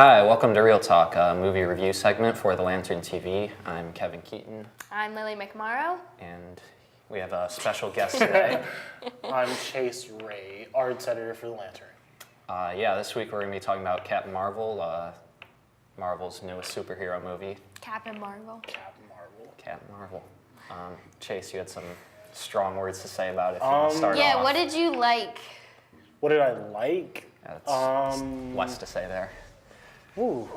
Hi, welcome to Real Talk, a movie review segment for The Lantern TV. I'm Kevin Keaton, I'm Lily McMorrow. and we have a special guest today. I'm Chase Ray, arts editor for The Lantern. This week we're going to be talking about Captain Marvel, Marvel's newest superhero movie. Captain Marvel. Captain Marvel. Captain Marvel. Chase, you had some strong words to say about it if you want to start Yeah, off. what did you like? What did I like? That's less to say there. Ooh.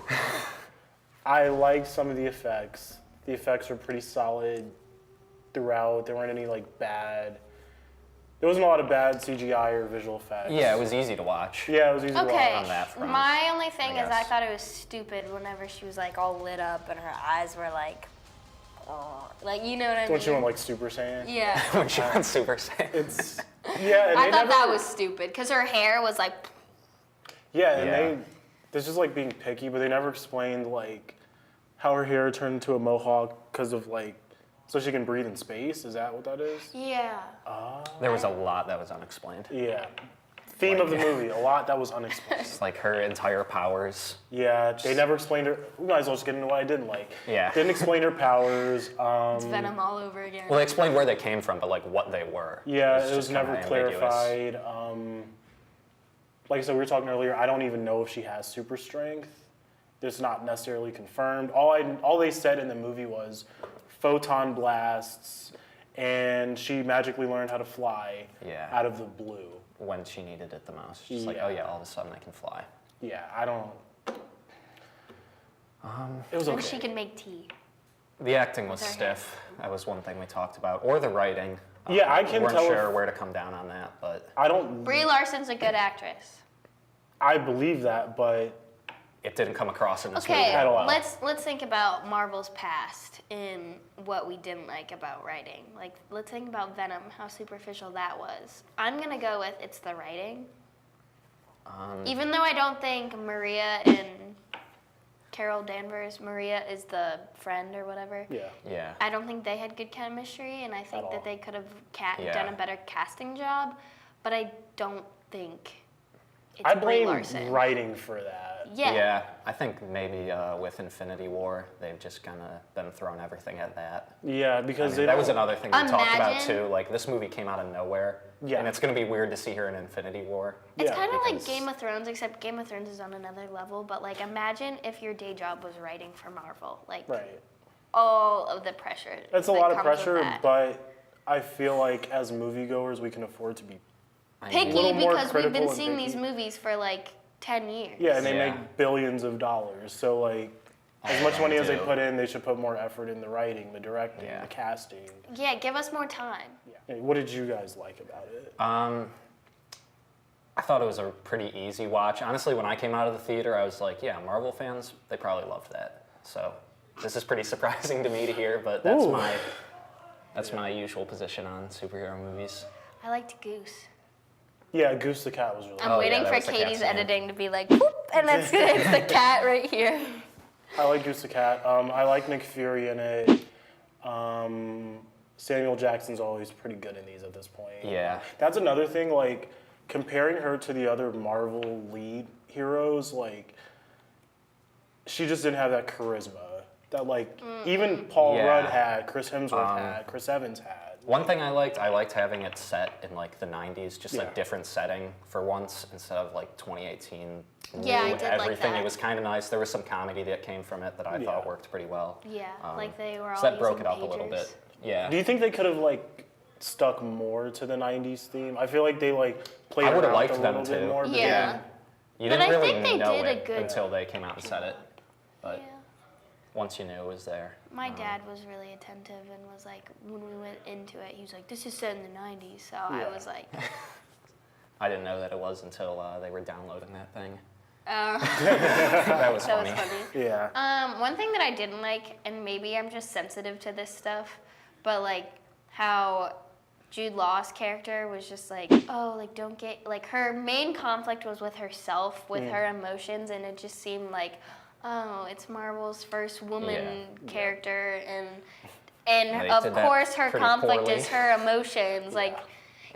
I liked some of the effects. The effects were pretty solid throughout. There weren't any bad. There wasn't a lot of bad CGI or visual effects. Yeah, it was easy to watch. Yeah, it was easy to Okay, watch. on that front, my only thing I is I guess. thought it was stupid whenever she was all lit up and her eyes were you know what I mean? When she went Super Saiyan. Yeah. When she went Super Saiyan. It's yeah, and I they thought never, that was stupid because her hair was yeah, and Yeah. this is being picky, but they never explained how her hair turned into a mohawk because of so she can breathe in space. Is that what that is? yeah. There was a lot that was unexplained. Yeah. Theme of the movie, a lot that was unexplained. It's like her entire powers. Yeah, they never explained her. We might as well just get into what I didn't like. Yeah. Didn't explain her powers. It's Venom all over again. Well, they explained where they came from, but what they were. Yeah, it was just kinda never ambiguous. clarified. Like I said, we were talking earlier. I don't even know if she has super strength. It's not necessarily confirmed. All they said in the movie was photon blasts, and she magically learned how to fly Yeah. out of the blue. When she needed it the most. Just Yeah. oh yeah, all of a sudden I can fly. Yeah, I don't. It was And okay. she can make tea. The acting was With her stiff. That was one thing we talked about. Or the writing. Yeah, I can we weren't tell sure if- where to come down on that, but I don't. Brie Larson's a good actress. I believe that, but it didn't come across in this Okay, At all. let's think about Marvel's past and what we didn't like about writing. Let's think about Venom, how superficial that was. I'm gonna go with it's the writing. Even though I don't think Maria and Carol Danvers, Maria is the friend or whatever. yeah. yeah. I don't think they had good chemistry, and I think all. that they could have Yeah. done a better casting job. But I don't think it's I Brie blame Larson. writing for that. Yeah. I think maybe with Infinity War, they've just kind of been throwing everything at that. Yeah, because they that was don't- another thing we talked about Imagine- too. This movie came out of nowhere. Yeah. And it's going to be weird to see her in Infinity War. It's Yeah, kind of like because- Game of Thrones, except Game of Thrones is on another level. But imagine if your day job was writing for Marvel, Right. all of the pressure. That's a that lot of comes with pressure, that. but I feel like as moviegoers, we can afford to be. I Picky little more because we've been critical and seeing these picky. movies for 10 years. Yeah, and they Yeah. make billions of dollars. So as much of money them as they do. put in, they should put more effort in the writing, the directing, Yeah. the casting. Yeah, give us more time. Yeah. What did you guys like about it? I thought it was a pretty easy watch. Honestly, when I came out of the theater, I was like, yeah, Marvel fans, they probably loved that. So this is pretty surprising to me to hear, but that's Ooh. my usual position on superhero movies. I liked Goose. Yeah, Goose the cat was really. I'm Oh, yeah, waiting that for was the cat's Katie's name. editing to be like, whoop, and it's the cat right here. I like Goose the cat. I like Nick Fury in it. Samuel Jackson's always pretty good in these at this point. Yeah. That's another thing. Comparing her to the other Marvel lead heroes, she just didn't have that charisma that even Paul Yeah. Rudd had, Chris Hemsworth had, Chris Evans had. One thing I liked having it set in the 90s, just Yeah. a different setting for once instead of 2018. Yeah, I new did like everything. that. It was kind of nice. There was some comedy that came from it that I Yeah. thought worked pretty well. Yeah, they were all So that broke using it up a little pagers. bit. Yeah. Do you think they could have stuck more to the '90s theme? I feel like they played I would've around liked a them little bit too. more. But Yeah. You But didn't I really think they know did a it good until they came out and said it. But Yeah. once you knew it was there. My dad was really attentive and was like, when we went into it, he was like, this is set in the 90s. So I Yeah. was like, I didn't know that it was until they were downloading that thing. uh, That was that funny. was funny. Yeah. One thing that I didn't like, and maybe I'm just sensitive to this stuff, but how Jude Law's character was just don't get, her main conflict was with herself, with her emotions, and it just seemed oh, it's Marvel's first woman Yeah. character, and They of did that course her pretty conflict poorly. is her emotions,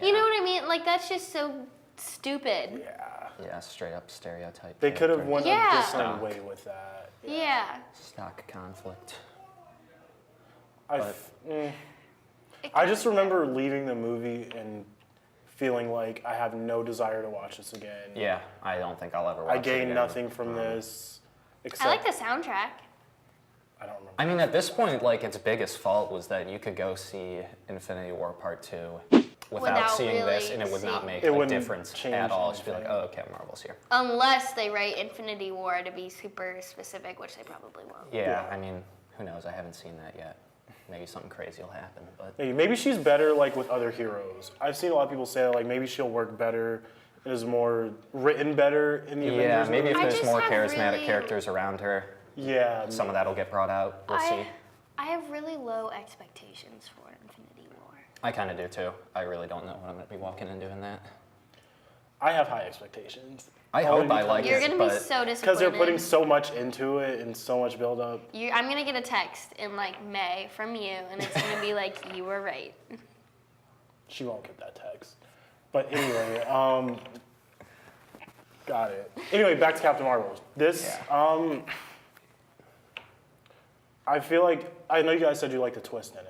you know what I mean? That's just so stupid. Yeah. Yeah, straight up stereotype. They could have character. went Yeah. a different Stock. way with that. Yeah. Stock conflict. I, But- f- It I kinda- just remember leaving the movie and feeling like I have no desire to watch this again. Yeah, I don't think I'll ever watch I it gained again. nothing from this, except I like the soundtrack. I don't remember. I mean, at this point, like, its biggest fault was that you could go see Infinity War Part 2 without Without seeing this, really and it would not seeing- make It a wouldn't difference change at all. Just be like, anything. oh, okay, Marvel's here. Unless they write Infinity War to be super specific, which they probably won't. Yeah, Yeah. I mean, who knows? I haven't seen that yet. Maybe something crazy will happen, but Maybe she's better like with other heroes. I've seen a lot of people say like maybe she'll work better and is more written better in the yeah, Avengers. maybe if movie. I there's just more have charismatic really- characters around her, Yeah. some of that'll get brought out. We'll see. I have really low expectations for Infinity War. I kind of do too. I really don't know what I'm going to be walking into in that. I have high expectations. I hope I like You're it, gonna be but so disappointed. Because they're putting so much into it and so much build up. I'm gonna get a text in like May from you, and it's gonna be like, you were right. She won't get that text. But anyway, got it. Anyway, back to Captain Marvel. This, I feel like, I know you guys said you liked the twist in it.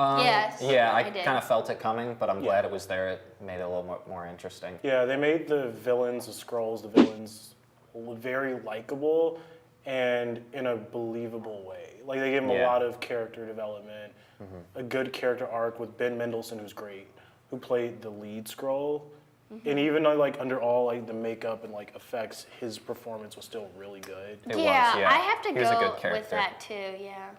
Yes, Yeah, I I did. kind of felt it coming, but I'm Yeah. glad it was there. It made it a little more interesting. Yeah, they made the villains, the Skrulls, the villains very likable and in a believable way. Like they gave them a Yeah. lot of character development, a good character arc with Ben Mendelsohn, who's great, who played the lead Skrull. And even though like under all like the makeup and like effects, his performance was still really good. It yeah, was, yeah. I have to He was a good go with character. that too. Yeah.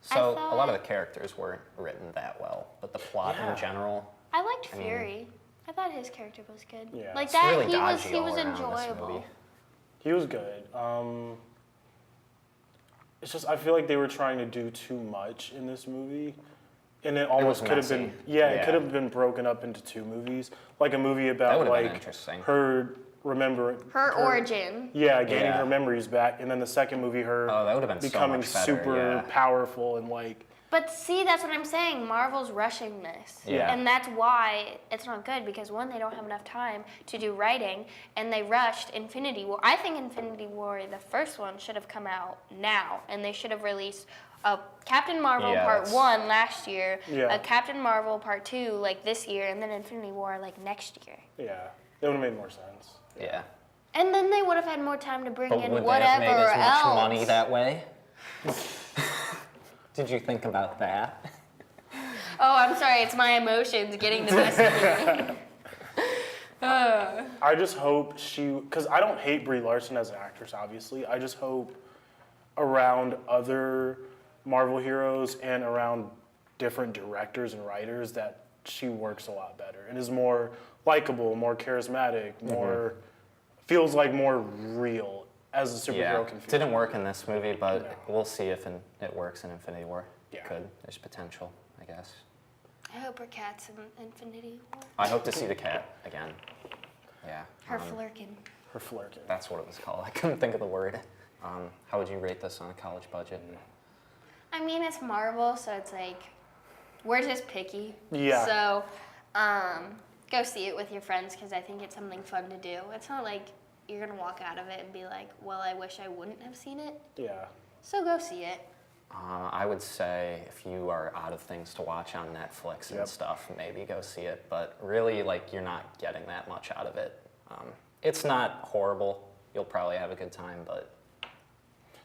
So a thought- lot of the characters weren't written that well, but the plot Yeah. in general. I liked Fury. I thought his character was good. Yeah. Like It's that, really he was dodgy all around this enjoyable. movie. He was good. It's just I feel like they were trying to do too much in this movie, and it almost was could have been messy. it Yeah. could have been broken up into two movies, like a movie about would've been like interesting. her remembering Her origin. Yeah, gaining Yeah. her memories back, and then the second movie her Oh, that would have been so becoming much better, super yeah. powerful and like But see, that's what I'm saying. Marvel's rushing this. Yeah. And that's why it's not good because one, they don't have enough time to do writing, and they rushed Infinity War. I think Infinity War, the first one, should have come out now, and they should have released a Captain Marvel Yeah, Part that's- 1 last year, Yeah. a Captain Marvel Part 2 like this year, and then Infinity War like next year. yeah, that would have made more sense. Yeah. And then they would have had more time to bring But in would they whatever have made as much else. money that way? Did you think about that? Oh, I'm sorry. It's my emotions getting the best of me. I just hope because I don't hate Brie Larson as an actress, obviously. I just hope around other Marvel heroes and around different directors and writers that she works a lot better and is more likable, more charismatic, more feels like more real as a superhero Yeah. can feel. Didn't work in this movie, but we'll see if it works in Infinity War. Yeah. Could. There's potential, I guess. I hope her cat's in Infinity War. I hope to see the cat again. Yeah. Her flirkin. Her flirting. That's what it was called. I couldn't think of the word. How would you rate this on a college budget? I mean, it's Marvel, so it's like we're just picky. Yeah. So, go see it with your friends because I think it's something fun to do. It's not like you're gonna walk out of it and be like, "Well, I wish I wouldn't have seen it." Yeah. So go see it. I would say if you are out of things to watch on Netflix and Yep. stuff, maybe go see it. But really, like, you're not getting that much out of it. It's not horrible. You'll probably have a good time, but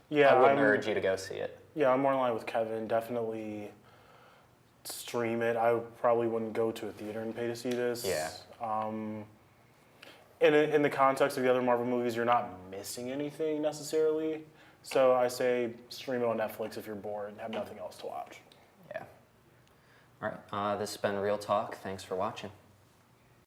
Yeah, I wouldn't I'm- urge you to go see it. Yeah, I'm more in line with Kevin. Definitely stream it. I probably wouldn't go to a theater and pay to see this. Yeah. In the context of the other Marvel movies, you're not missing anything necessarily. So I say stream it on Netflix if you're bored and have nothing else to watch. Yeah. All right. This has been Real Talk. Thanks for watching.